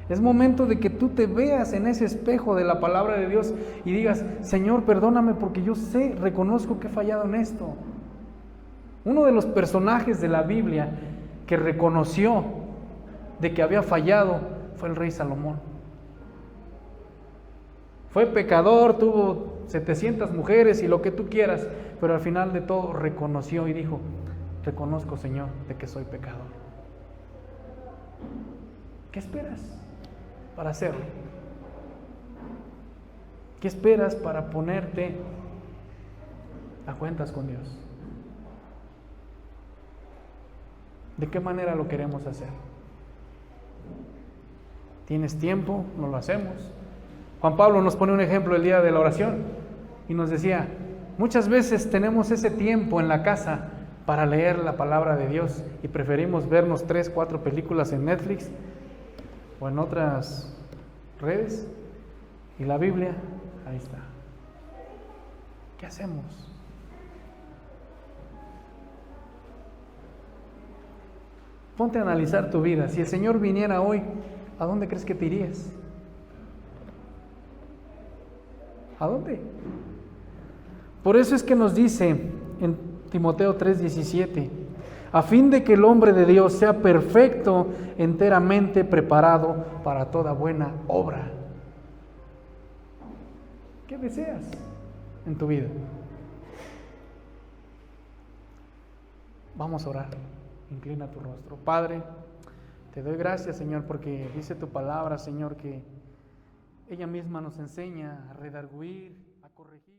Es momento de que tú te veas en ese espejo de la palabra de Dios y digas: Señor, perdóname porque yo reconozco que he fallado en esto. Uno de los personajes de la Biblia que reconoció de que había fallado fue el rey Salomón. Fue pecador, tuvo 700 mujeres y lo que tú quieras, pero al final de todo reconoció y dijo: reconozco, Señor, de que soy pecador. ¿Qué esperas para hacerlo? ¿Qué esperas para ponerte a cuentas con Dios? ¿De qué manera lo queremos hacer? ¿Tienes tiempo? ¿No lo hacemos? Juan Pablo nos pone un ejemplo el día de la oración y nos decía: muchas veces tenemos ese tiempo en la casa para leer la palabra de Dios y preferimos vernos 3, 4 películas en Netflix o en otras redes, y la Biblia ahí está. ¿Qué hacemos? Ponte a analizar tu vida. Si el Señor viniera hoy, ¿a dónde crees que te irías? ¿A dónde? Por eso es que nos dice en Timoteo 3:17: a fin de que el hombre de Dios sea perfecto, enteramente preparado para toda buena obra. ¿Qué deseas en tu vida? Vamos a orar. Inclina tu rostro. Padre, te doy gracias, Señor, porque dice tu palabra, Señor, que ella misma nos enseña a redarguir, a corregir.